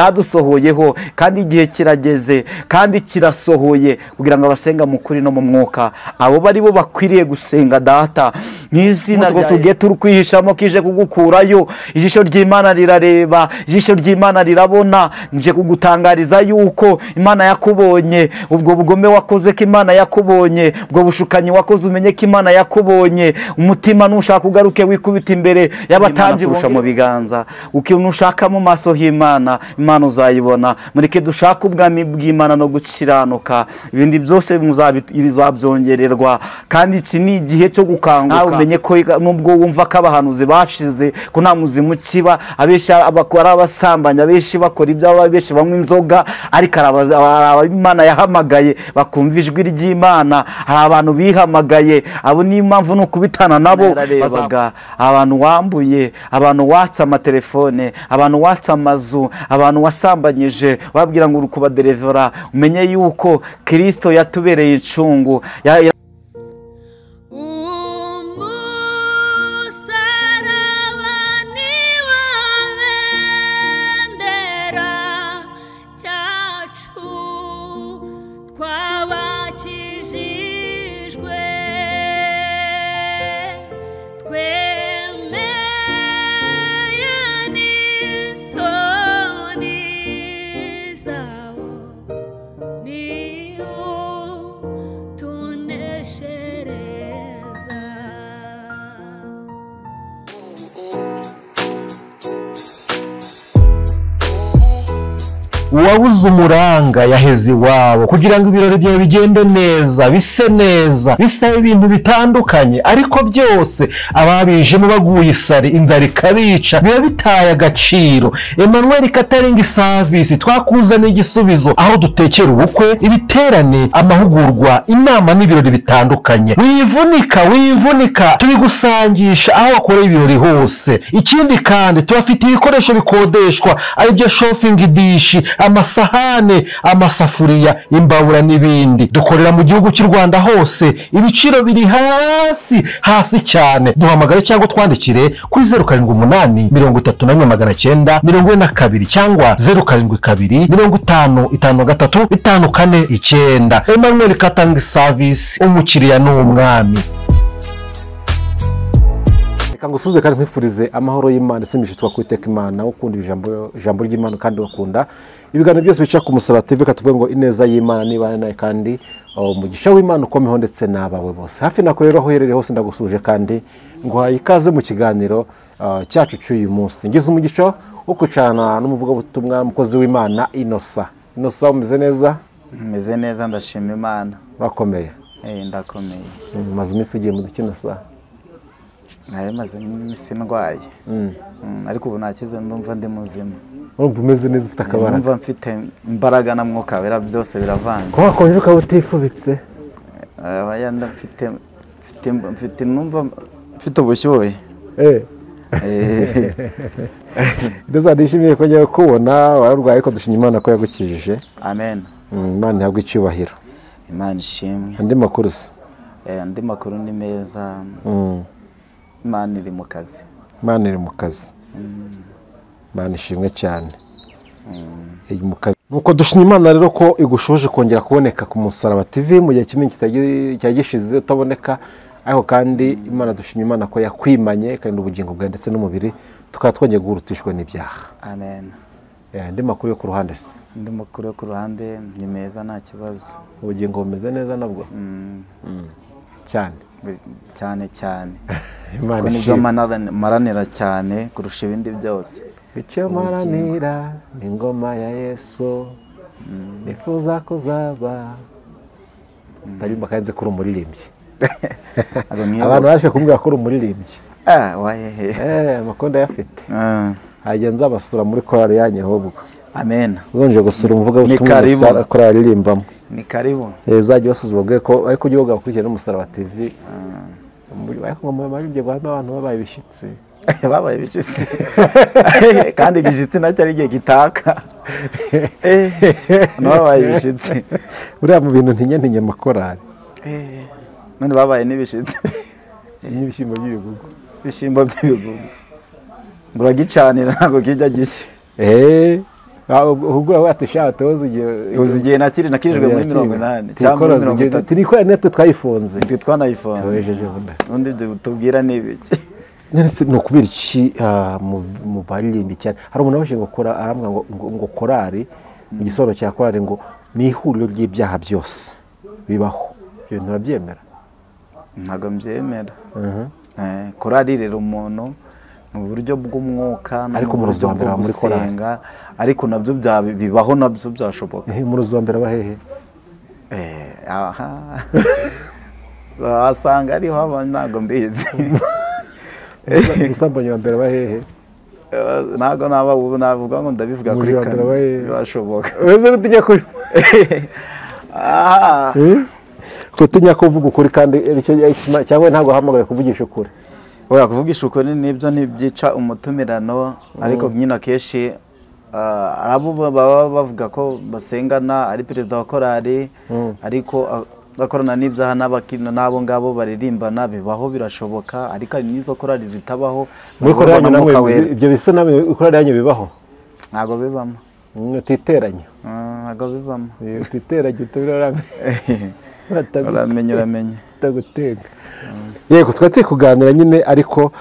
byadusohoyeho kandi igihe kirageze kandi kirasohoye kugira ngo abasenga mu kuri no mu mwuka abo bari bo bakwiriye gusenga data n'izina ryo tugiye turi kwihishamo kije kugukurayo ijisho ry'Imana rirareba ijisho ry'Imana rirabona nje kugutangariza yuko Imana yakubonye ubwo bugome wakoze ko Imana yakubonye ubwo bushukanyi wakoze umenye ko Imana yakubonye umutima nushaka kugaruke wikubita imbere y'abatambyi kurusha mu biganza ukintu ushaka mu maso h'Imana Imana uzayibona mureke dushaka ubwami bw'Imana no gukiranuka ibindi byose bizabyongererwa kandi iki ni igihe cyo gukanguka umenye ko nubwo wumva ko abahanuzi bashize ko nta muzimu kiba abesha abakora abasambanya abeshi bakora ibyo abeshi banywa inzoga ariko Imana yahamagaye bakumva ijwi ry'Imana hari abantu bihamagaye abo ni impamvu no kubitana nabo bazaga abantu wambuye abantu watsa amatelefone abantu watsa amazu abantu wasambanyije babwira ngo urukuba derevera umenye yuko Kristo yatubereye incungu uwabuze umuranga yaheze iwabo kugira ngo ibirori byawe bigende neza bise neza bisa ibintu bitandukanye ariko byose ababijemo baguye isari inzara ikabica biba bitaye agaciro Emmanuel Catering Service twakuzaniye igisubizo aho dutekera ubukwe ibiterane amahugurwa inama n'ibirori bitandukanye wivunika tubigusangisha aho wakoreye ibirori hose ikindi kandi tubafite ibikoresho bikodeshwa ari byo shopping dish amasahane amasafuriya imbabura n'ibindi dukorera mu gihugu cy'u Rwanda hose ibiciro biri hasi cyane duhamagare cyangwa twandikire kuri 078 34 942 cyangwa 072 55 53 Emmanuel Catering Service umukiriya n'umwami kangusuze kandi nkwifurize amahoro y'Imana simishe twakwiteka Imana ukunda ijambo ry'Imana kandi wakunda ibiganiro byose bica ku Musaraba TV katuvuga ngo ineza y'Imana nibana naye kandi umugisha w'Imana ukomeho ndetse nabawe bose hafi nako rero aho uherereye hose ndagusuje kandi ngo ikaze mu kiganiro cyacu cy'uyu munsi ngize umugisha wo kucana n'umuvuga butumwa mukozi w'Imana Innocent umeze neza meze neza ndashima Imana bakomeye ndakomeye maze iminsi ugiye mu dukinosa maze iminsi ndwaye ariko ubu nakize ndumva ndi muzima urumva umeze neza ufite akabara ndumva mfite imbaraga na mwuka wera byose biravanze ko wakonje ukaba utifubitse abaya mfite numva mfite ubushyuhe ndetse ndishimiye ko ngiye kubona wararwaye ko dushimye Imana ko yagukijije amen Imana ihabwe icyubahiro Imana ishimwe andi makuru andi makuru ni meza Imana iri mu kazi Imana ishimwe cyane mu kazi nuko dushimye Imana rero ko igushoje kongera kuboneka ku Musaraba TV mu gihe kinini cyagishize utaboneka ariko kandi Imana dushimye Imana ko yakwimanye kandi ubugingo bwawe ndetse n'umubiri tukaba twongeye guhurutishwa n'ibyaha amen andi makuru yo ku ruhande se andi makuru yo ku ruhande ni meza nta kibazo ubugingo bumeze neza nabwo cyane Imana nibyo maranira cyane kurusha ibindi byose icyo maranira ni ingoma ya Yesu nifuza kuzaba tarimba kanze kuri umuririmbyi abantu baje kumbwira ko uri umuririmbyi amakonda yafite hajya nzabasura muri korali yanyu ahubwo amen ubonje gusura umuvuga ubutumwa korali iririmbamo ni karibu zajya basuzubwe ko ariko ujye ugakurikira n'Umusaraba TV ariko mu maribye abantu babaye bishitse kandi igishitsi nacyo ari igihe gitaka babaye ibishitsi buriya mu bintu ntinye amakorali none babaye n'ibishitsi n'ibishyimbo by'ibigugu ngo uragicanira ntabwo kijya gishya ubwo watisha uzigiye nakirijwe muri 80 cyangwa 30 turikora neto twayifunze twanayifunze twejeje vuba undi tubwira nibiki nese no kubira iki mu baririmbi cyane hari umuntu abashinga gukora arambwa ngo korari mu gisoro cya korari ngo ni ihuriro ry'ibyaha byose bibaho ibyo nturabyemera ntago mbyemera korari rero umuntu mu buryo bw'umwuka ariko mu ruzambera muri korari ariko nabyo bibaho nabyo byashoboka mu ruzambera bahehe aha wasanga ariho abantu ntago mbizi usambanya wa mbere bahehe ntago navuga ngo ndabivuga kuri kamera birashoboka wese gutinya kuri gutinya kuvuga ukuri kandi cyangwa ntago hamagaye kuvugisha ukuri oya kuvugisha ukuri nibyo ntibyica umutumirano ariko nyine akenshi arabo baba bavuga ko basengana ari perezida wa korari ariko bakorana n'ibyaha n'abakina n'abo ngabo baririmbana bibaho birashoboka ariko ari n'izo korari zitabaho muri korari namwe ibyo bisa nawe korari yanyu bibaho ntago bibamo titeranya ntago bibamo titeranya utabirarame uramenye tagutega yego twatse kuganira nyine ariko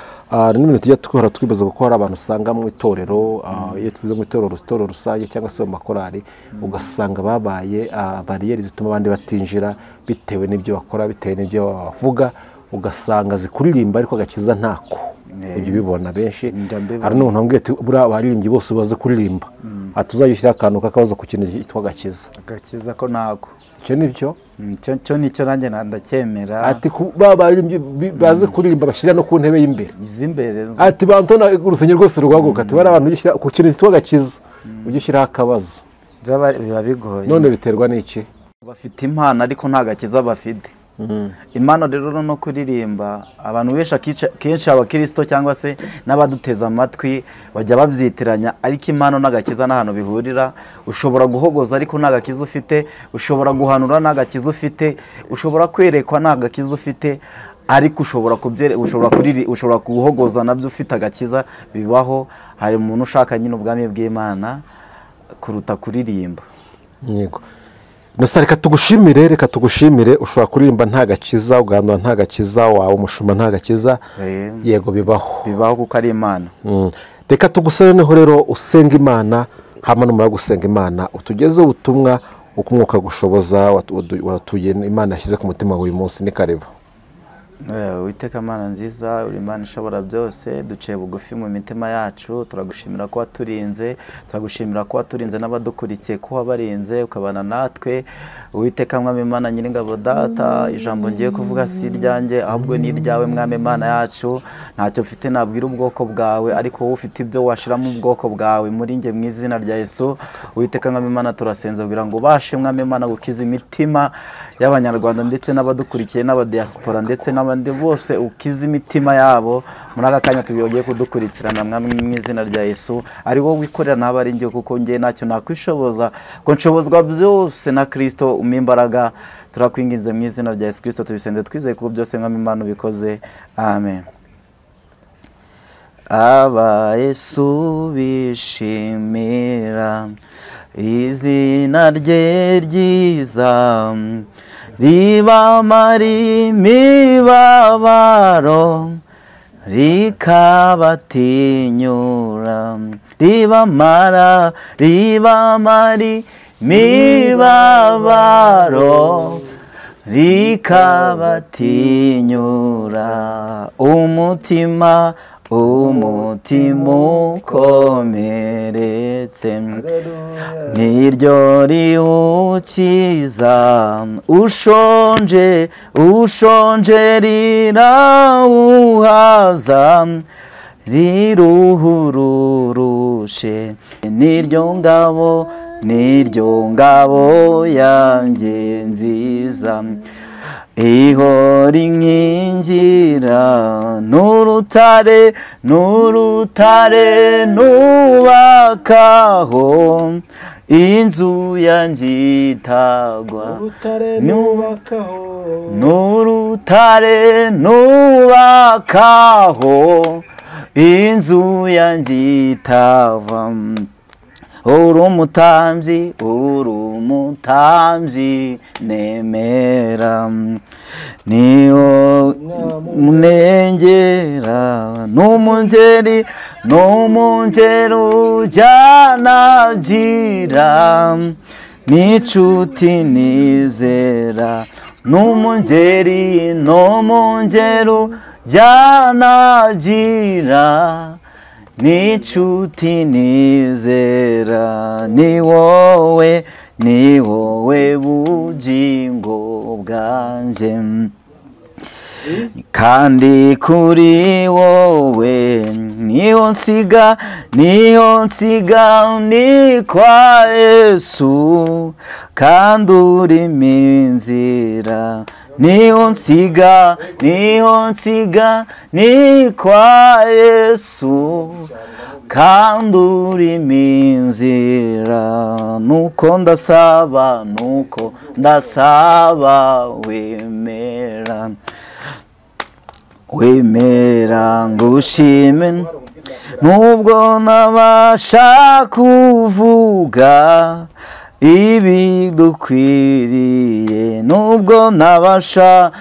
n'ibintu tujya tukora twibaza ko hari abantu usanga mu itorero iyo tuvuze mu itorero rusange cyangwa se mu makorari ugasanga babaye bariyeri zituma abandi batinjira bitewe n'ibyo bakora bitewe n'ibyo bavuga ugasanga zikuririmba ariko agakiza ntako ujye ubibona benshi hari n'umuntu wambwiye ati buriya abaririmbyi bose baze kuririmba atuzajya ushyira akantu k'akabazo ku kintu cyitwa agakiza ko ntako icyo nibyo cyo nicyo nanjye ndacyemera ati babaririmbyi baze kuririmba bashyira no ku ntebe y'imbere iz'imbere ati bantona urusengero rwose rwaguka ati bari abantu ushyira ku kintu cyitwa agakiza ujye ushyiraho akabazo biba bigoye none biterwa n'iki bafite impano ariko nta gakiza bafite impano rero no kuririmba abantu benshi kenshi abakristo cyangwa se n'abaduteza amatwi bajya babyitiranya ariko impano n'agakiza n'ahantu bihurira ushobora guhogoza ariko nta gakiza ufite ushobora guhanura nta gakiza ufite ushobora kwerekwa nta gakiza ufite ariko ushobora guhogoza nabyo ufite agakiza bibaho hari umuntu ushaka nyine ubwami bw'Imana kuruta kuririmba yego Nusa reka tugushimire ushobora kuririmba nta gakiza uganura nta gakiza wawe umushumba nta gakiza yego bibaho kuko ari Imana reka tugusabe noneho rero usenga Imana hama numara gusenga Imana utugeze ubutumwa uko umwuka gushoboza watuye Imana yashyize ku mutima w'uyu munsi ni karibu Uwiteka Mana nziza uri Imana ishobora byose duciye bugufi mu mitima yacu turagushimira ko waturinze n'abadukurikiye ko wabarinze ukabana natwe Uwiteka Mwami Imana Nyiringabo Data ijambo ngiye kuvuga si iryanjye ahubwo ni iryawe Mwami Imana yacu ntacyo mfite nabwira ubwoko bwawe ariko wowe ufite ibyo washira mu bwoko bwawe muri nge mu izina rya Yesu Uwiteka Mwami Imana turasenze kugira ngo ubashe Mwami Imana gukiza imitima y'abanyarwanda ndetse n'abadukurikiye n'abadiaspora ndetse n'abandi bose ukiza imitima yabo muri aka kanya tugiye kudukurikirana Mwami mu izina rya Yesu ari wowe wikorera n'abari ngiye kuko ngiye ntacyo nakwishoboza ko nshobozwa byose na Kristo umimbaraga turakwingize mu izina rya Yesu Kristo tubisenze twizeye ko byose Mwami Imana ubikoze amen aba Yesu bishimira izina rye ryiza ribamara imibabaro rikabatinyura ribamara imibabaro rikabatinyura umutima ukomeretse niryo riwukiza ushonje rirawuhaza riruhururushe niryo ngabo yanjye nziza ihora inkingira n'urutare nubakaho inzu yanjye itagwa n'urutare nubakaho inzu yanjye itava uri umutambyi nemera, niwo munengera n'umungeri ujyanagira, n'inshuti nizera n'umungeri ujyanagira, n'inshuti nizera, ni wowe bugingo bwanjye, kandi kuri wowe niho nsiga ni kwa Yesu, kandi urimo inzira, niho nsiga ni kwa Yesu, kandi urimo inzira, nuko ndasaba wemera ngushime, nubwo nabasha kuvuga ibidukwiriye, nubwo nabasha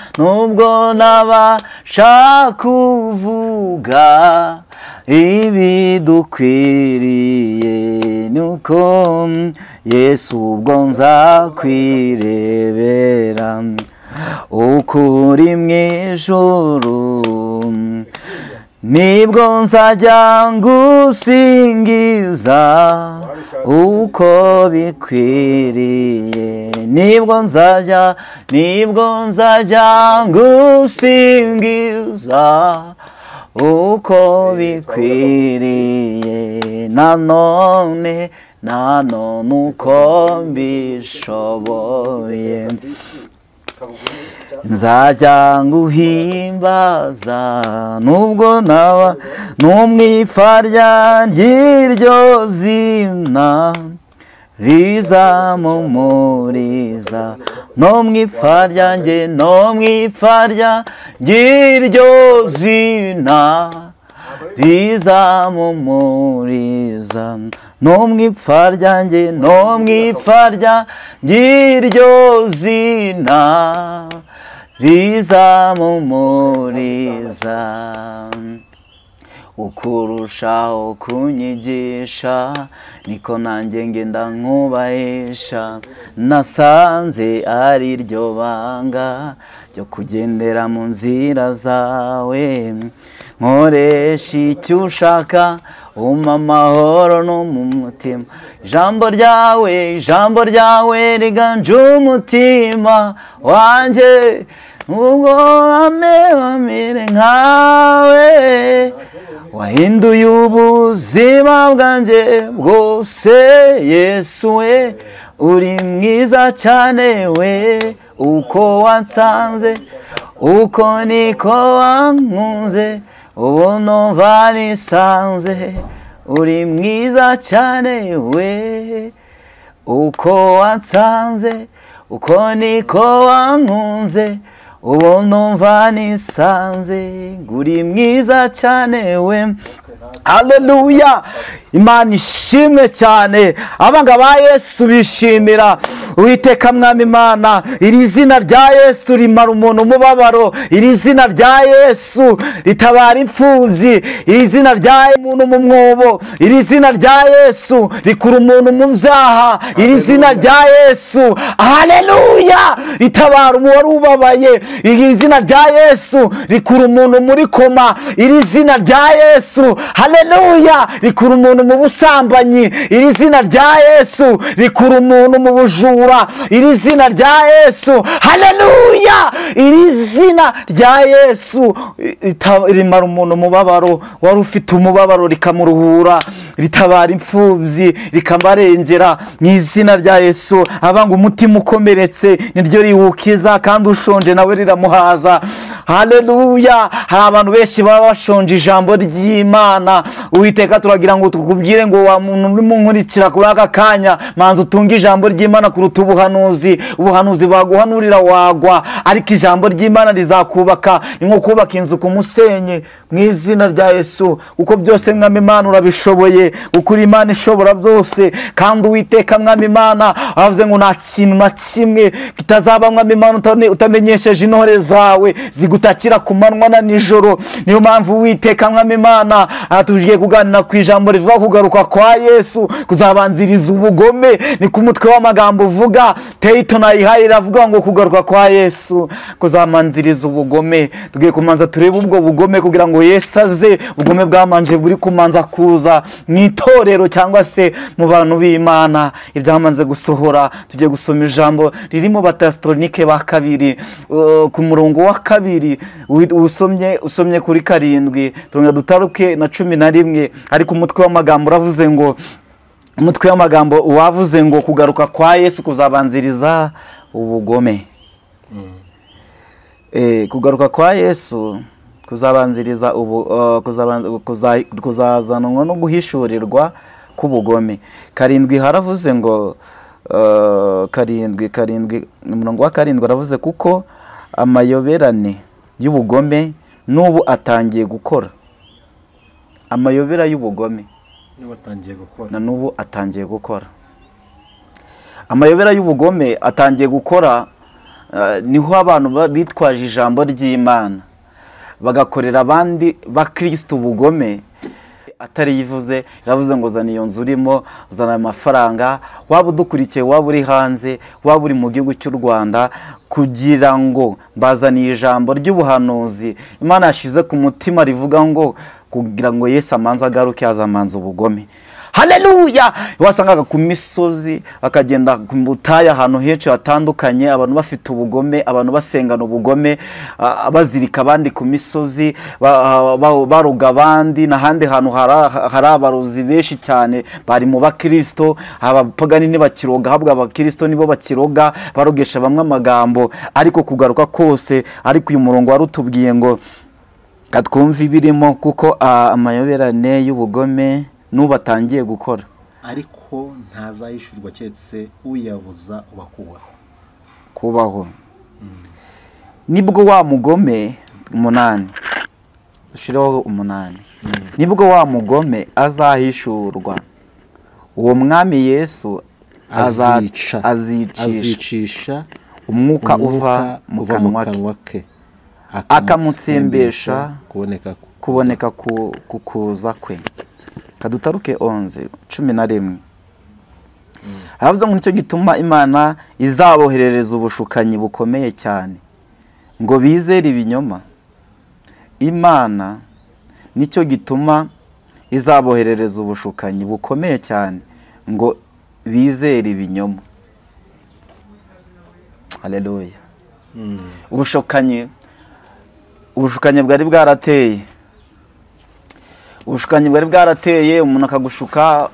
kuvuga ibidukwiriye, nuko Yesu ubwo nzakwirebera, ukuri mu ijuru, nibwo nzajya ngusingiza uko bikwiriye, nibwo nzajya ngusingiza uko bikwiriye, nanone uko mbishoboye, nzajya nguhimbaza nubwo naba n'umwipfa ry'iryo zina rizamumuriza, no mwipfa ryanjye ry'iryo zina rizamumuriza, no mwipfa ryanjye ry'iryo zina rizamumuriza, ukurushaho kunyigisha niko nanjye ngenda nkubahisha, nasanze ari ryo banga ryo kugendera mu nzira zawe, nkoresha icyo ushaka umpa amahoro no mu mutima, ijambo ryawe riganje umutima wanjye, nubwo wamere nkawe, wahinduye ubuzima bwanjye bwose, Yesu we uri mwiza cyane we, uko wansanze uko niko wankunze, ubu numva nisanze, uri mwiza cyane we, uko wansanze uko niko wankunze, ubu numva nisanze, uri mwiza cyane we. Haleluya, Imana ishimwe cyane. Abanga ba Yesu bishimira Uwiteka Mwami Imana. Iri zina rya Yesu rimara umuntu umubabaro, iri zina rya Yesu ritabara imfubyi, iri zina rya umuntu mu mwobo, iri zina rya Yesu rikura umuntu mu byaha, iri zina rya Yesu, haleluya, ritabara uwari ubabaye, iri zina rya Yesu rikura umuntu muri koma, iri zina rya Yesu, haleluya, rikura umuntu mu busambanyi, iri zina rya Yesu rikura umuntu mu bujura, iri zina rya Yesu, haleluya, iri zina rya Yesu rimara umuntu umubabaro, wari ufite umubabaro rikamuruhura, ritabara imfubyi rikamarengera, mu izina rya Yesu. Abanga umutima ukomeretse niryo riwukiza, kandi ushonje nawe riramuhaza, haleluya. Hari abantu benshi baba bashonje ijambo ry'Imana. Uwiteka turagira ngo tukubwire ngo wa muntu urimo nkurikira kuri aka kanya, manza utunge ijambo ry'Imana kuruta ubuhanuzi. Ubuhanuzi baguhanurira wagwa, ariko ijambo ry'Imana rizakubaka. Ni nko kubaka inzu ku musenyi, mu izina rya Yesu, uko byose mwami Imana urabishoboye, ukuri Imana ishobora byose. Kandi Uwiteka mwami Imana avuze ngo nta kintu na kimwe kitazaba mwami Imana utamenyesheje intore zawe zigutakira ku manywa na nijoro. Niyo mpamvu Uwiteka mwami Imana tugiye kuganira ku ijambo rivuga kugaruka kwa Yesu kuzabanziriza ubugome. Ni ku mutwe w'amagambo uvuga Teyito nayihaye iravuga ngo kugaruka kwa Yesu kuzamanziriza ubugome. Tugiye kumanza turebe ubwo bugome kugira ngo Yesu aze. Ubugome bwamanje buri kumanza kuza mu itorero cyangwa se mu bantu b'Imana, ibyamanze gusohora. Tugiye gusoma ijambo riri mu Batesalonike ba kabiri ku murongo wa kabiri, usomye kuri 7 turongera dutaruke na 11. Ariko umutwe w'amagambo uravuze ngo, umutwe w'amagambo wavuze ngo kugaruka kwa Yesu kuzabanziriza ubugome. Kugaruka kwa Yesu kuzabanziriza kuzazanwa no guhishurirwa k'ubugome. 7 haravuze ngo 7 umurongo wa 7 aravuze kuko amayoberane y'ubugome n'ubu atangiye gukora. Amayobera y'ubugome na n'ubu atangiye gukora. Amayobera y'ubugome atangiye gukora. Niho abantu bitwaje ijambo ry'Imana bagakorera abandi ba Kristo ubugome atari yivuze. Yavuze ngo zana iyo nzu urimo, uzana amafaranga, waba udukurikiye, waba uri hanze, waba uri mu gihugu cy'u Rwanda, kugira ngo mbazaniye ijambo ry'ubuhanuzi Imana yashize ku mutima rivuga ngo kugira ngo Yesu amanza agaruke azamanza ubugome. Haleluya! Wasangaga ku misozi akagenda ku butayu ahantu henshi hatandukanye, abantu bafite ubugome, abantu basengana ubugome, bazirika abandi ku misozi, baroga abandi. N'ahandi hantu hari abarozi benshi cyane bari mu bakristo. Abapagani ntibakiroga, ahubwo abakristo nibo bakiroga, barogesha bamwe amagambo. Ariko kugaruka kose, ariko uyu murongo warutubwiye ngo katwumva ibirimo, kuko amayoberane y'ubugome n'ubu atangiye gukora, ariko ntazayishurwa keretse uyabuza kubaho. Nibwo wa mugome 8 ushireho 8, nibwo wa mugome azahishurwa. Uwo mwami Yesu azicisha umwuka uva mu kanwa ke, akamutsembesha kuboneka kukuza kwe. Kadutaruke 11:11. Aravuze ngo nicyo gituma Imana izaboherereza ubushukanyi bukomeye cyane ngo bizere ibinyoma. Imana nicyo gituma izaboherereza ubushukanyi bukomeye cyane ngo bizere ibinyoma. Haleluya. Ubushukanyi bwari bwarateye. Ubushukanyi bwari bwarateye, umuntu akagushuka,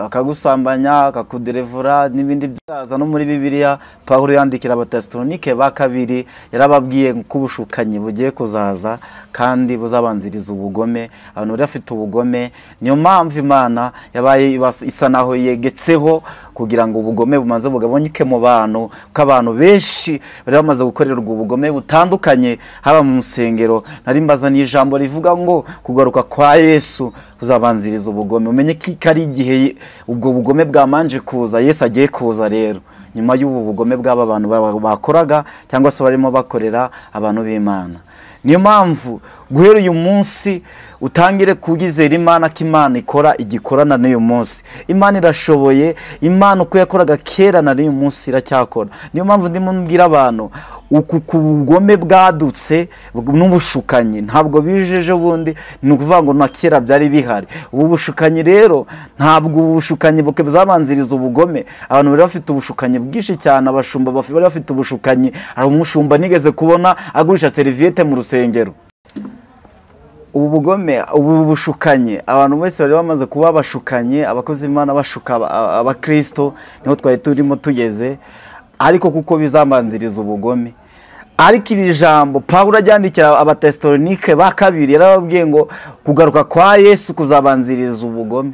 akagusambanya, akakuderevura n'ibindi byaza. No muri Bibiliya Pawulo yandikira Abatesalonike ba kabiri yarababwiye ko ubushukanyi bugiye kuzaza kandi buzabanziriza ubugome. Abantu bari bafite ubugome, niyo mpamvu Imana yabaye isa naho yegetseho kugira ngo ubugome bumaze bugabonyeke mu bantu, ko abantu benshi bari bamaze gukorerwa ubugome butandukanye, haba mu nsengero. Nari mbazaniye ijambo rivuga ngo kugaruka kwa Yesu kuzabanziriza ubugome. Umenye ko ari igihe ubwo bugome bwamanje kuza, Yesu agiye kuza rero nyuma y'ubu bugome bw'aba bantu bakoraga cyangwa se barimo bakorera abantu b'Imana. Niyo mpamvu guhera uyu munsi utangire kugizera Imana ko Imana ikora igikorana n'uyu munsi. Imana irashoboye. Imana uko yakoraga kera na n'uyu munsi iracyakora. Niyo mpamvu ndimo mbwira abantu uku kubugome bwadutse n'ubushukanyi ntabwo bijeje ubundi, ni ukuvuga ngo na kera byari bihari. Ubu bushukanyi rero ntabwo ubushukanyi buzabanziriza ubugome. Abantu bari bafite ubushukanyi bwinshi cyane, abashumba bari bafite ubushukanyi. Hari umushumba nigeze kubona agurisha serviette mu rusengero. Ubu bugome, ubu bushukanyi, abantu bose bari bamaze kuba bashukanye, abakozi b'Imana bashuka abakristo, niho twari turimo tugeze. Ariko kuko bizabanziriza ubugome. Ariko iri jambo Pawulo ajyandikira Abatesalonike ba kabiri yarababwiye ngo kugaruka kwa Yesu kuzabanziriza ubugome.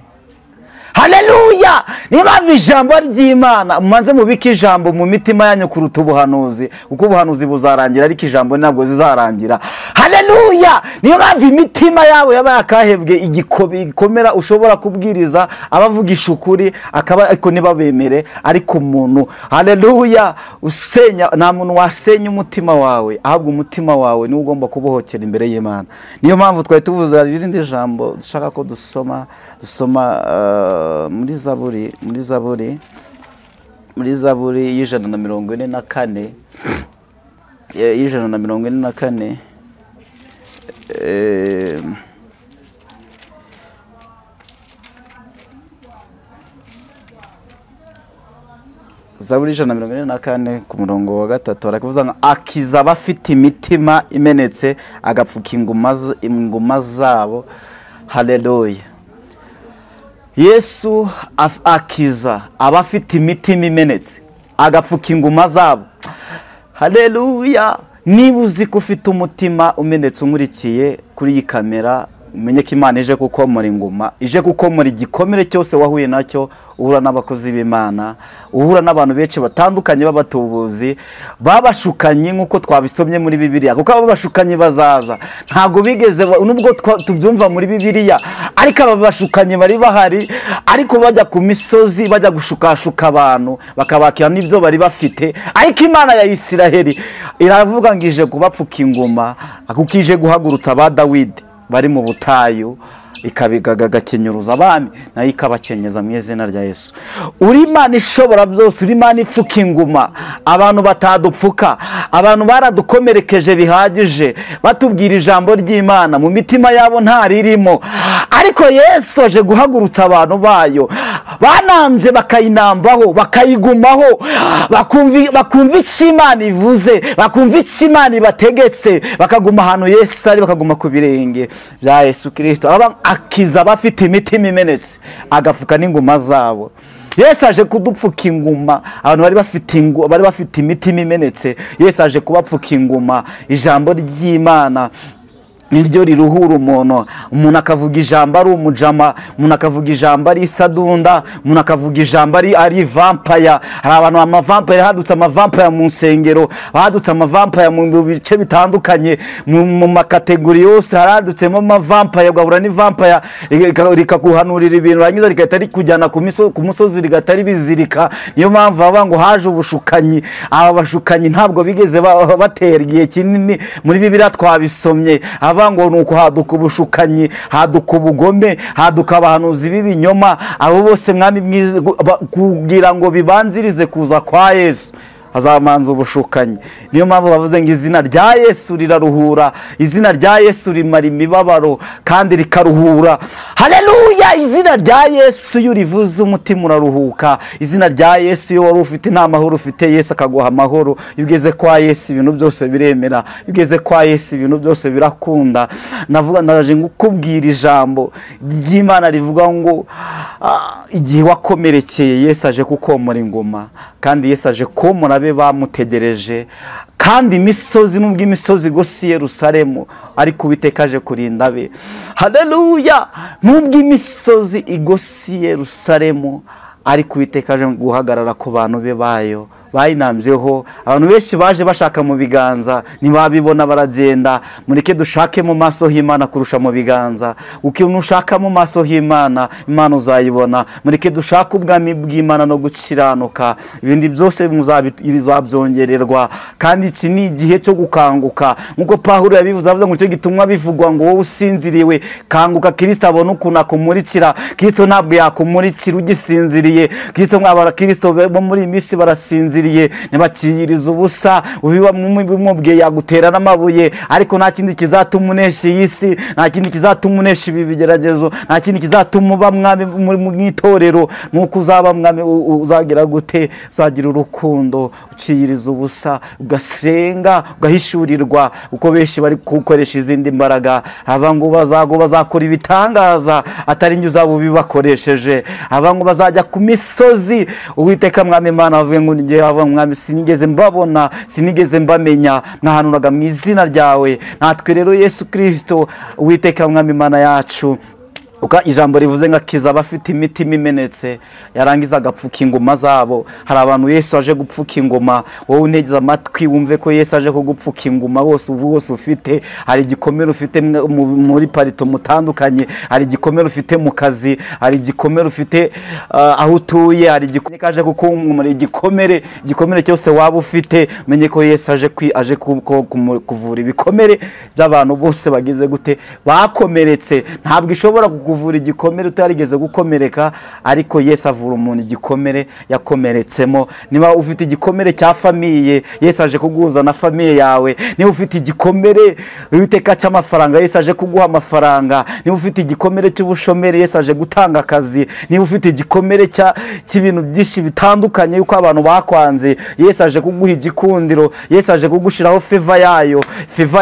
haleluya. niyo mpamvu ijambo ry'Imana mumanze mubike ijambo mu mitima yanyu kuruta ubuhanuzi, kuko ubuhanuzi buzarangira ariko ijambo ntabwo zizarangira. haleluya. niyo mpamvu imitima yabo yabaye akahebwe igikomera ushobora kubwiriza abavugisha ukuri akaba ariko ntibabemere, ariko umuntu haleluya usenya, nta muntu wasenya umutima wawe, ahubwo umutima wawe niwo ugomba kubohokera imbere y'Imana. niyo mpamvu twari tuvuze irindi jambo dushaka ko dusoma muri zaburi y'ijana na mirongo ine na kane, zaburi y'ijana na mirongo ine na kane ku murongo wa 3 arakuvuga ngo akiza abafite imitima imenetse agapfuka inguma zabo. haleluya. Yesu akiza abafite imitima imenetse agapfuka inguma zabo. haleluya. niba uzi ko ufite umutima umenetse umurikiye kuri iyi kamera, umenye ko Imana ije kukomora inguma, ije kukomora igikomere cyose wahuye nacyo. uhura n'abakozi b'Imana, uhura n'abantu benshi batandukanye b'abatubuzi babashukanye nk'uko twabisomye muri Bibiliya, kuko abo bashukanye bazaza ntabwo bigeze, nubwo tubyumva muri Bibiliya, ariko aba bashukanye bari bahari, ariko bajya ku misozi bajya gushukashuka abantu bakabakira n'ibyo bari bafite. ariko Imana ya Isiraheli iravuga ngo ije kubapfuka inguma, kuko ije guhagurutsa ba Dawidi bari mu butayu, ikabigakenyuruza abami nayo ikabakenyeza mu izina rya Yesu. uri Imana ishobora byose, uri Imana ipfuka inguma abantu batadupfuka. abantu baradukomerekeje bihagije batubwira ijambo ry'Imana, mu mitima yabo ntaririmo, ariko Yesu aje guhagurutsa abantu bayo banambye bakayinambaho bakayigumaho, bakumva icyo Imana ivuze, bakumva icyo Imana ibategetse, bakaguma ahantu Yesu ari, bakaguma ku birenge bya Yesu Kristo. akiza abafite imitima imenetse agapfuka n'inguma zabo. Yesu aje kudupfuka inguma abantu bari bafite imitima imenetse. Yesu aje kubapfuka inguma. ijambo ry'Imana niryo riruhura umuntu akavuga ijambo ari umujama, umuntu akavuga ijambo ari isadunda, umuntu akavuga ijambo ari vampire. hari abantu amavampire, hadutse amavampire mu nsengero, hadutse amavampire mu bice bitandukanye, mu makategori yose haradutsemo amavampire. ugahura ni vampire rikaguhanurira ibintu rangiza rigahita rikujyana ku musozi rigahita ribizirika. niyo mpamvu baba ngo haje ubushukanyi. aba bashukanyi ntabwo bigeze batera igihe kinini, muri Bibiliya twabisomye ngo nuko haduka ubushukanyi, haduka ubugome, haduka abahanuzi b'ibinyoma. abo bose mwami mwiza kugira ngo bibanzirize kuza kwa Yesu hazamanza ubushukanyi. niyo mpamvu bavuze ngo izina rya Yesu riraruhura, izina rya Yesu rimara imibabaro kandi rikaruhura. haleluya. izina rya Yesu iyo rivuze umutima uraruhuka. izina rya Yesu iyo wari ufite nta mahoro ufite, Yesu akaguha amahoro. iyo ugeze kwa Yesu ibintu byose biremera, iyo ugeze kwa Yesu ibintu byose birakunda. ndaje ngukubwira ijambo ry'Imana rivuga ngo igihe wakomerekeye Yesu aje kukomora ingoma, kandi Yesu aje komora be bamutegereje. kandi imisozi, nubwo imisozi igose Yerusalemu, ariko Uwiteka aje kurinda be. haleluya. nubwo imisozi igose Yerusalemu, ariko Uwiteka aje guhagarara ku bantu be bayo bayinambyeho. abantu benshi baje bashaka mu biganza ntibabibona baragenda. mureke dushake mu maso h'Imana kurusha mu biganza. ukintu ushaka mu maso h'Imana, Imana uzayibona. mureke dushake ubwami bw'Imana no gukiranuka, ibindi byose bizabyongererwa. kandi iki ni igihe cyo gukanguka, nkuko Pawulo yabivuze, avuga ngo icyo gitumwa bivugwa ngo wowe usinziriwe kanguka, Kristo abone ukuntu akumurikira. Kristo ntabwo yakumurikira ugisinziriye. Kristo bo muri iyi minsi barasinziriye, ntibakiyiriza ubusa. ubiba mumubwiye yagutera n'amabuye, ariko nta kindi kizatuma unesha iyi si, nta kindi kizatuma unesha ibi bigeragezo, nta kindi kizatuma uba mwami mu itorero. nuko uzaba mwami uzagira gute? uzagira urukundo, uciyiriza ubusa, ugasenga, ugahishurirwa, uko benshi bari gukoresha izindi mbaraga. ngo bazakora ibitangaza atari njye uzaba ubibakoresheje. ngo bazajya ku misozi. Uwiteka mwami Imana avuye ngo njye mwami sinigeze mbabona, sinigeze mbamenya, mwahanuraga mu izina ryawe. natwe rero Yesu Kristo, Uwiteka mwami Imana yacu, uka ijambo rivuze ngo akiza abafite imitima imenetse yarangiza agapfuka ingoma zabo. Hari abantu Yesu aje gupfuka ingoma, wowe untegeze amatwi wumve ko Yesu aje kugupfuka ingoma wose ufite. Hari igikomere ufite muri parito mutandukanye, hari igikomere ufite mu kazi, hari igikomere ufite aho utuye, hari igikomere kaje kukumumara, igikomere cyose waba ufite menye ko Yesu aje kuvura ibikomere by'abantu bose bagize gute bakomeretse. Ntabwo ishobora kuvura igikomere utarigeze gukomereka, ariko Yesu avura umuntu igikomere yakomeretsemo. Niba ufite igikomere cya famiye, Yesu aje kuguhuza na famiye yawe. Niba ufite igikomere Uwiteka cy'amafaranga, Yesu aje kuguha amafaranga. Niba ufite igikomere cy'ubushomeri, Yesu aje gutanga akazi. Niba ufite igikomere cy'ibintu byinshi bitandukanye yuko abantu bakwanze, Yesu aje kuguha igikundiro. Yesu aje kugushiraho favor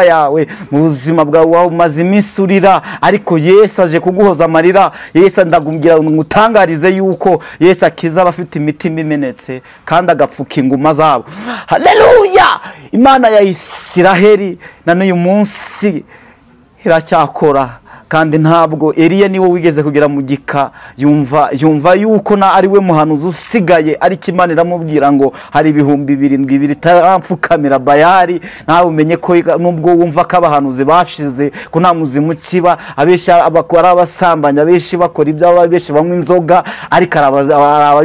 yawe mu buzima bwawe umaze iminsi urira, ariko Yesu aje kuguhoza amarira. Yesu ndagumbwira ngutangarize yuko Yesu akiza abafite imitima imenetse kandi agapfuka inguma zabo. Haleluya! Imana ya Isiraheli na n'uyu munsi iracyakora, kandi ntabwo Eliya niwe wigeze kugera mu gika yumva yuko na ari we muhanuzi usigaye, ariko Imana iramubwira ngo hari 7,000 bitaramfukamira Bayali. Nawe umenye ko nubwo wumva ko abahanuzi bashize ko nta muzimu kiba, abesha abakora abasambanya, abeshi bakora ibyo, abeshi banywa inzoga, ariko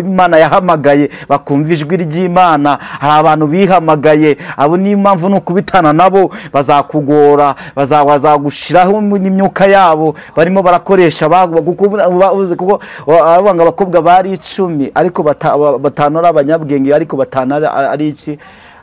Imana yahamagaye bakumva ijwi ry'Imana. Hari abantu bihamagaye, abo ni impamvu no kubitana nabo bazakugora, bazagushiraho n'imyuka yabo barimo barakoresha kuko abanga abakobwa bari 10 ariko batanora abanyabwenge, ariko batanara ari iki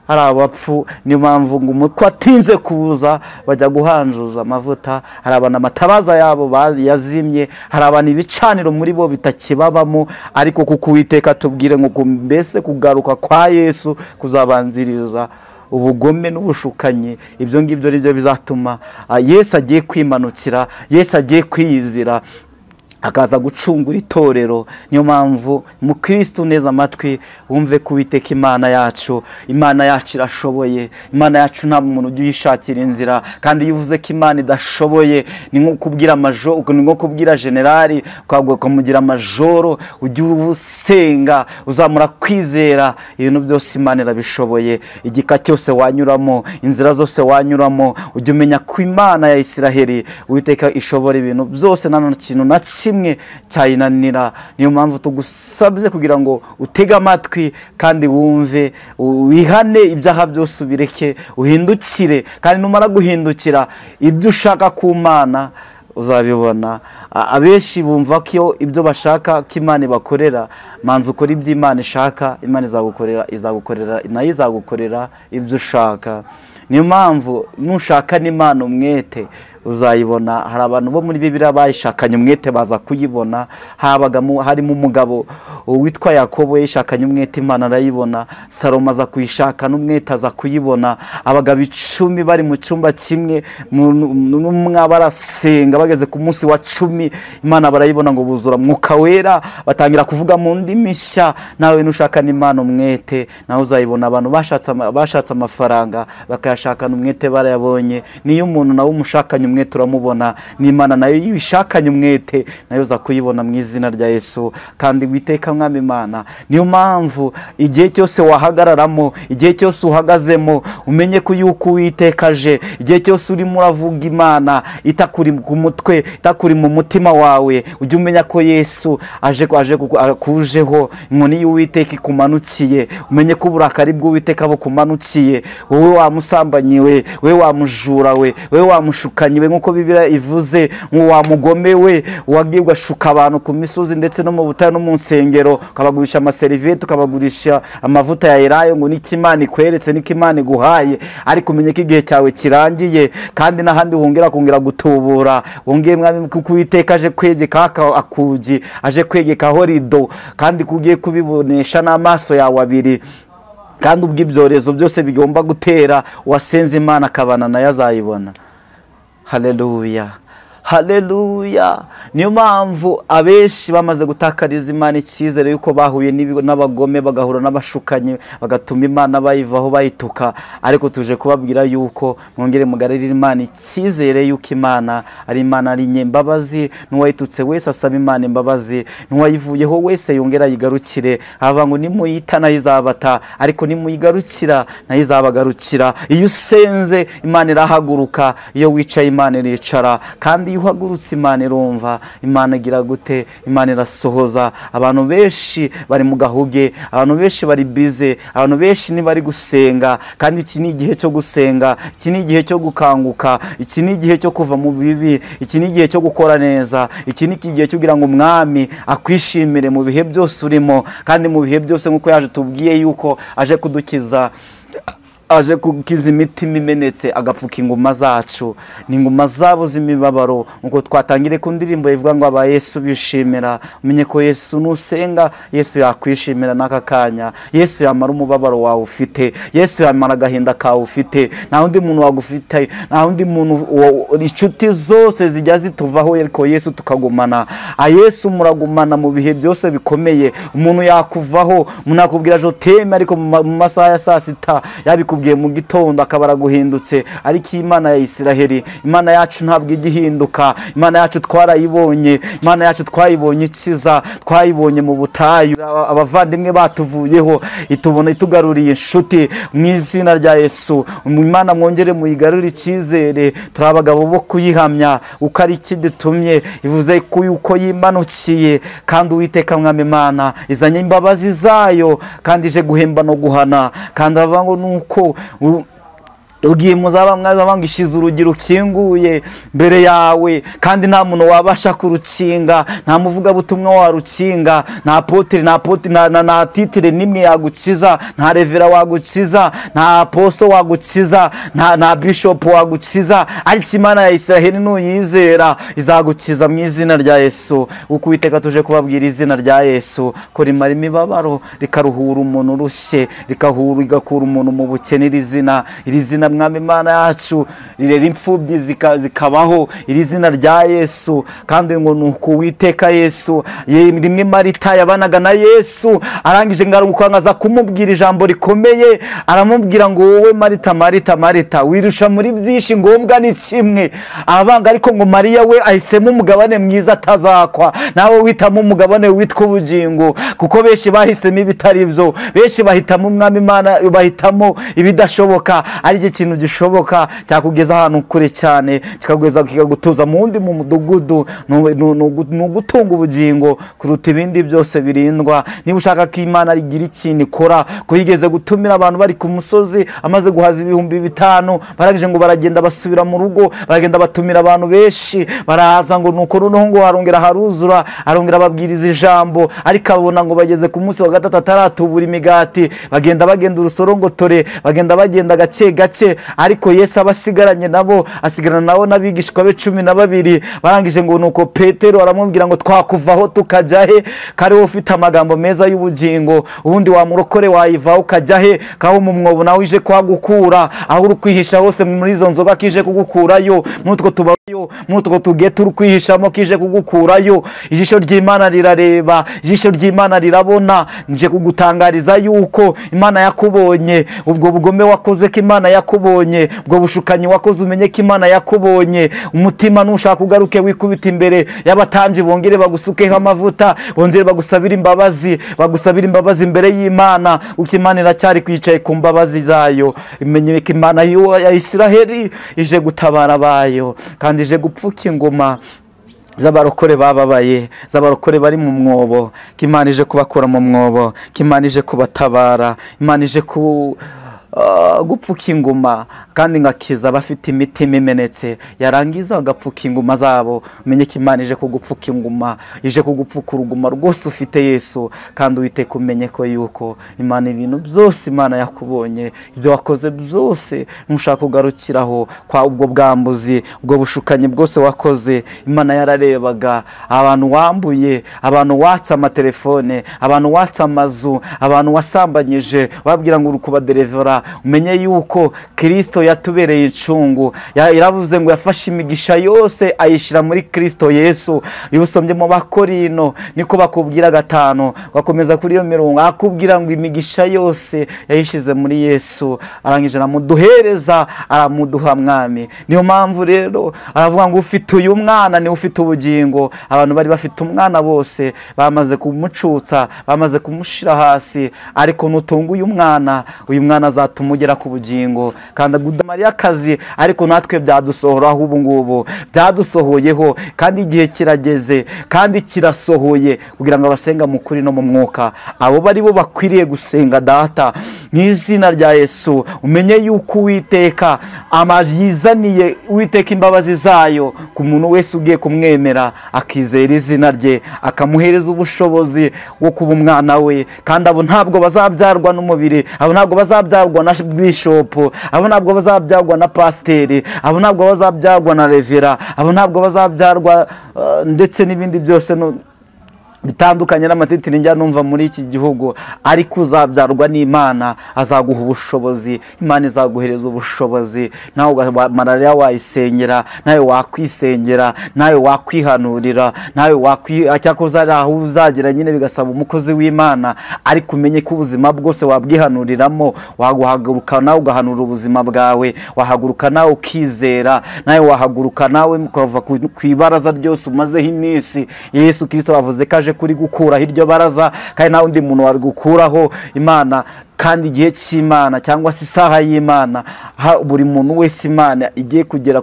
ari abapfu. Niyo mpamvu ngo umutwe atinze kuza bajya guhanjuza amavuta. Hari abantu amatabaza yabo yazimye, hari abantu ibicaniro muri bo bitakibabamo, ariko kuko Uwiteka tubwire ngo mbese kugaruka kwa Yesu kuzabanziriza ubugome n'ubushukanyi. Ibyo ngibyo ari byo bizatuma Yesu agiye kwimanukira, Yesu agiye kwiyizira, akaza gucungura itorero. Niyo mpamvu mu Kristo neza amatwi wumve ko Uwiteka Imana yacu irashoboye. Imana yacu nta muntu ujye uyishakira inzira, kandi iyo uvuze ko Imana idashoboye ni nko kubwira ni nko kubwira generali ukamugira amajoro. Ujye usenga, uzamura kwizera, ibintu byose Imana irabishoboye. Igika cyose wanyuramo, inzira zose wanyuramo, ujye umenya ko Imana ya Isiraheli Uwiteka ishobora ibintu byose, nta kintu na kimwe cyayinanira. Niyo mpamvu tugusabye kugira ngo utege amatwi kandi wumve, wihane ibyaha byose ubireke, uhindukire. Kandi numara guhindukira ibyo ushaka ku Mana uzabibona. Abeshi bumva ko ibyo bashaka ko Imana ibakorera, manza ukora ibyo Imana ishaka, Imana izagukorera nayo izagukorera ibyo ushaka. Niyo mpamvu nushaka n'Imana umwete uzayibona. Hari abantu bo muri Bibiliya bayishakanye umwete baza kuyibona. Harimo umugabo witwa Yakobo yishakanye umwete, Imana arayibona. Salomo aza kuyishaka n'umwete aza kuyibona. Abagabo 10 bari mu cyumba kimwe, n'umwe barasenga, bageze ku munsi wa 10 Imana barayibona ngo buzura Mwuka Wera, batangira kuvuga mu ndimi nshya. Nawe nushaka n'Imana umwete nawe uzayibona. Abantu bashatse amafaranga bakayashakana umwete barayabonye. Niyo umuntu nawe umushakanye umwete uramubona, n'Imana nayo yibishakanye umwete nayo za kuyibona mu izina rya Yesu. Kandi Uwiteka Mwami Imana, niyo mpamvu igihe cyose wahagararamo, igihe cyose uhagazemo, umenye ko yuko Uwiteka aje. Igihe cyose urimo uravuga Imana itakuri ku mutwe, itakuri mu mutima wawe, ujye umenya ko Yesu aje kujeho. Inkoni y'Uwiteka ikumanukiye, umenye ko uburakari bw'Uwiteka bukumanukiye. Wowe wamusambanyiwe, wowe wamujura we, wowe wamushukanyiwe, nkuko Bibiliya ivuze, ngo wamugome we wagiye ugashuka abantu ku misozi ndetse no mu butayu no mu nsengero, ukabagurisha amaserivete, ukabagurisha amavuta ya elayo, ngo niki Imana ikweretse, niki Imana iguhaye. ariko umenye ko igihe cyawe kirangiye, kandi n'ahandi kongera gutubura. Wongeye Mwami kuko Uwiteka aje kwegeka akugi, aje kwegekaho rido, kandi kugiye kubibonesha n'amaso yawe abiri. Kandi ubw'ibyorezo byose bigomba gutera, wasenze Imana akabana nayo azayibona. Haleluya. haleluya. Niyo mpamvu abenshi bamaze gutakariza Imana icyizere yuko bahuye n'abagome bagahura n'abashukanyi bagatuma Imana bayivaho bayituka, ariko tuje kubabwira yuko mwongere mugarurire Imana icyizere yuko Imana ari Imana ari nyembabazi, n'uwayitutse wese asaba Imana imbabazi, n'uwayivuyeho wese yongera yigarukire. Hava ngo nimuyita nayo izabata, ariko nimuyigarukira nayo izabagarukira. Iyo usenze Imana irahaguruka, iyo wicaye Imana iricara, kandi iyo uhagurutse Imana irumva. Imana igira gute? Imana irasohoza. Abantu benshi bari mu gahuge, abantu benshi bari bize, abantu benshi ntibari gusenga, kandi iki ni igihe cyo gusenga, iki ni igihe cyo gukanguka, iki ni igihe cyo kuva mu bibi, iki ni igihe cyo gukora neza, iki ni igihe cyo kugira ngo umwami akwishimire mu bihe byose urimo, kandi mu bihe byose nk'uko yaje tubwiye yuko aje kudukiza, aje kukiza imitima imenetse, agapfuka inguma zacu n'inguma zabo z'imibabaro. Nkuko twatangire ku ndirimbo ivuga ngo aba Yesu bishimira, umenye ko Yesu nusenga, Yesu yakwishimira n'aka kanya. Yesu yamara umubabaro wawe ufite, Yesu yamara agahinda kawe ufite, nta wundi muntu wagufite, nta wundi muntu. Inshuti zose zijya zituvaho, ariko Yesu tukagumana. Yesu muragumana mu bihe byose bikomeye. Umuntu yakuvaho, umuntu yakubwira joteme, ariko mu masaha ya saa sita yabikubwiye mu gitondo akabara guhindutse. Ariko Imana ya Isiraheli, Imana yacu ntabwo igihinduka. Imana yacu twarayibonye, Imana yacu twayibonye ikiza, twayibonye mu butayu. Abavandimwe batuvuyeho, itubona itugaruriye inshuti mu izina rya Yesu. Imana mwongere muyigarurire icyizere. Turi abagabo bo kuyihamya uko ari iki dutumye. Ivuze ko yuko yimanukiye, kandi Uwiteka Mwami Imana izanye imbabazi zayo, kandi ije guhemba no guhana. Kandi avuga ngo nuko ugiye muzaba mwazabangishiza urugi rukinguye mbere yawe, kandi nta muntu wabasha kurukinga, nta muvuga butumwa warukinga, nta apotre na titire nimwe yagukiza, nta revera wagukiza, nta aposo wagukiza, nta bishop wagukiza. Ariko Imana ya Isiraheli nuyizera izagukiza mu izina rya Yesu. Uko Uwiteka tuje kubabwira izina rya Yesu ko rimara imibabaro, rikaruhura umuntu urushye, rigakura umuntu mu bukene. Iri zina Mwami Imana yacu rirera imfubyi zikabaho, iri zina rya Yesu. kandi ngo nuko Uwiteka Yesu rimwe Marita yabanaga na Yesu, arangije ngarukangaza kumubwira ijambo rikomeye, aramubwira ngo wowe Marita, Marita, Marita, wirusha muri byinshi, ngombwa ni kimwe. Abanga ariko ngo Mariya we ahisemo umugabane mwiza atazakwa. Nawe witamo umugabane witwa ubugingo, kuko benshi bahisemo ibitari byo, benshi bahitamo Umwami Imana, bahitamo ibidashoboka. Ari ikintu gishoboka cyakugeza ahantu kure cyane, kikagutuza mu wundi mu mudugudu, nugutunga ubugingo kuruta ibindi byose birindwa. Niba ushaka ko Imana rigira ikintu ikora, kuyigeze gutumira abantu bari ku musozi amaze guhaza 5,000, barangije ngo baragenda basubira mu rugo, baragenda batumira abantu benshi, barahaza ngo nuko noneho ngo harongera haruzura, arongera babwiriza ijambo. Ariko abona ngo bageze ku munsi wa gatatu ataratubura imigati, bagenda urusorongotore, bagenda gake gake. Ariko Yesu abasigaranye nabo, asigarana nabo n'abigishwa be 12. barangije ngo nuko Petero aramubwira ngo twakuvaho tukajya he? Kare wowe ufite amagambo meza y'ubugingo, ubundi wamurokore wayivaho ukajya he? Kaho mu mwobo nawe ije kwagukura, aho uri kwihisha hose muri izo nzoga kije kugukurayo, mutwo tubayo, mutwo tugete uri kwihishamo kije kugukurayo. Ijisho ry'Imana rirareba, ijisho ry'Imana rirabona. Nje kugutangariza yuko Imana yakubonye, ubwo bugome wakoze ko Imana yakubonye, ubwo bushukanyi wakoze umenye ko Imana yakubonye. Umutima nushaka ugaruke wikubita imbere y'abatambyi, bongere bagusukeho amavuta, bongere bagusabira imbabazi imbere y'Imana. Uko Imana iracyari kwicaye ku mbabazi zayo. Imenye ko Imana ya Isiraheli ije gutabara bayo, kandi ije gupfuka ingoma z'abarokore bababaye, z'abarokore bari mu mwobo. Imana ije kubakura mu mwobo, Imana ije kubatabara, Imana ije gupfuka inguma, kandi ngakiza abafite imitima imenetse. Yarangiza agapfuka inguma zabo, umenye ko Imana ije kugupfuka inguma, ije kugupfuka uruguma rwose ufite Yesu. Kandi Uwiteka umenye ko yuko Imana ibintu byose Imana yakubonye, ibyo wakoze byose ntushaka kugarukiraho kwa ubwo bwambuzi, ubwo bushukanyi bwose wakoze. Imana yararebaga abantu wambuye, abantu watsa amatelefone, abantu watsa amazu, abantu wasambanyije, babwira ngo uri kubaderevera, witeka umenye yuko Kristo yatubereye incungu. Yaravuze ngo yafashe imigisha yose ayishyira muri Kristo Yesu. Iyo usomye mu Bakorino niko bakubwira 5 bakomeza kuri iyo mirongo akubwira ngo imigisha yose yayishize muri Yesu, arangije aramuduhereza aramuduha mwami. Niyo mpamvu rero aravuga ngo ufite uyu mwana ni ufite ubugingo. Abantu bari bafite umwana bose bamaze kumucutsa, bamaze kumushira hasi, ariko nutunga uyu mwana azatumugera ku bugingo. Kandi Mariya kazi ariko natwe byadusohoraho ubu ngubu, byadusohoyeho kandi igihe kirageze kandi kirasohoye kugira ngo abasenga mu kuri no mu mwuka abo bari bo bakwiriye gusenga data n'izina rya Yesu. Umenye yuko Uwiteka amazizaniye Uwiteka imbabazi zayo ku muntu wese ugiye kumwemera akizera izina rye, akamuhereza ubushobozi bwo kuba umwana we. Kandi abo ntabwo bazabyarwa n'umubiri, abo ntabwo bazabyarwa na bishop, abo ntabwo bazabyarwa na pasiteri, abo ntabwo bazabyarwa na revera, abo ntabwo bazabyarwa ndetse n'ibindi byose bitandukanye n'amatitiri njya numva muri iki gihugu. Ariko uzabyarwa n'Imana azaguha ubushobozi, Imana izaguhereza ubushobozi. Nawe malariya wayisengera, nawe wakwisengera, nawe wakwihanurira, nawe cyakoze ari aho uzagira nyine bigasaba umukozi w'Imana. Ariko umenye ko ubuzima bwose wabwihanuriramo, waguhaguruka nawe ugahanura ubuzima bwawe, wahaguruka nawe ukizera, nawe wahaguruka nawe mukava ku ibaraza ryose umazeho iminsi. Yesu Kristo wavuze ko aje kuri gukuraho iryo baraza, kandi nta wundi muntu wari gukuraho Imana. Kandi igihe cy'Imana cyangwa se isaha y'Imana, buri muntu wese Imana igiye kugera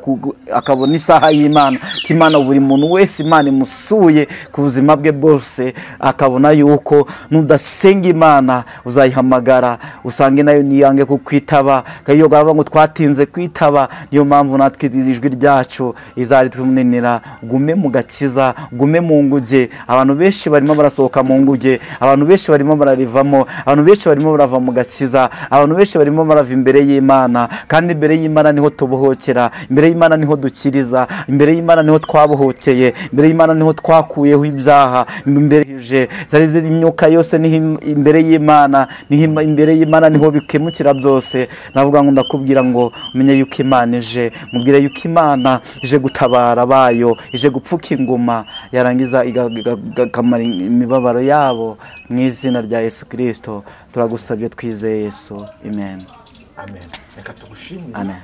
akabona isaha y'Imana k'Imana. Buri muntu wese Imana imusuye ku buzima bwe bwose, akabona yuko nudasenga Imana uzayihamagara usange nayo niyange kukwitaba. Kayo gaba ngo twatinze kwitaba, niyo mpamvu natwe ijwi ryacu izari twumunenera. Gume mu gakiza, gume mu nguge. Abantu benshi barimo barasohoka mu nguge, abantu benshi barimo bararivamo, abantu benshi barimo barava mu gakiza, abantu benshi barimo barava imbere y'Imana. Kandi imbere y'Imana niho tubohokera, imbere y'Imana niho dukiriza, imbere y'Imana niho twabohokeye, imbere y'Imana niho twakuyeho ibyaha. Imbere zari imyuka yose niho imbere y'Imana, niho imbere y'Imana niho bikemukira byose. Navuga ngo ndakubwira ngo umenye yuko Imana ije, mubwire yuko Imana ije gutabara bayo, ije gupfuka inguma, yarangiza igakamara imibabaro yabo. Mu izina rya Yesu Kristo turagusabye twizeye Yesu, amen. Amen. Reka tugushimire. Amen.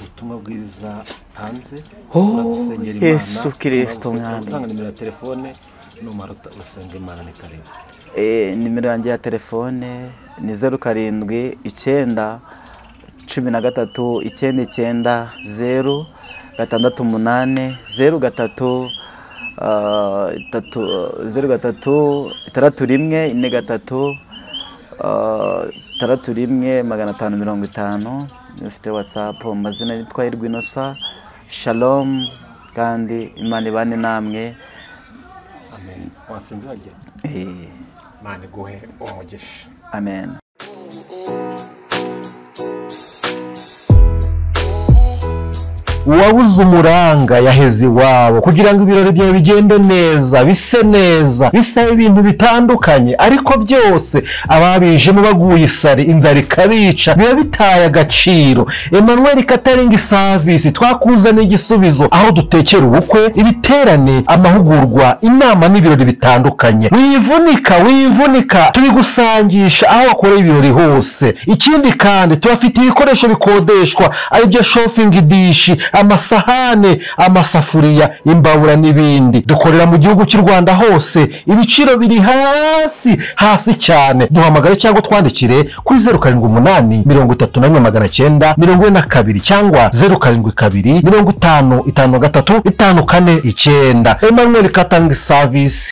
Ubutumwa bwiza hanze uradusengera Imana. Yesu Kristo mwami. Utanga nimero ya telefone numara urasenga Imana ni karibu. Nimero yanjye ya telefone ni 07 9 13 99 0 6 8 0 ufite WhatsApp. Amazina nitwa Irwinosa. Shalom kandi Imana ibane namwe. Amen. Wasinze barye. Imana guhe umugisha. Amen. uwabuze umuranga yaheze iwabo kugira ngo ibirori byawe bigende neza, bise neza, bisabe ibintu bitandukanye, ariko byose ababijemo baguye isari, inzara ikabica, biba bitaye agaciro. Emmanuel Catering Service twakuzaniye igisubizo, aho dutekera ubukwe, ibiterane, amahugurwa, inama n'ibirori bitandukanye. Wivunika tubigusangisha aho wakoreye ibirori hose. Ikindi kandi tubafite ibikoresho bikodeshwa, aribyo shopping dish, amasahane, amasafuriya, imbabura n'ibindi. Dukorera mu gihugu cy'u Rwanda hose, ibiciro biri hasi cyane. Duhamagare cyangwa twandikire kuri 078 34 942 cyangwa 072 55 53 549. Emmanuel Catering Service.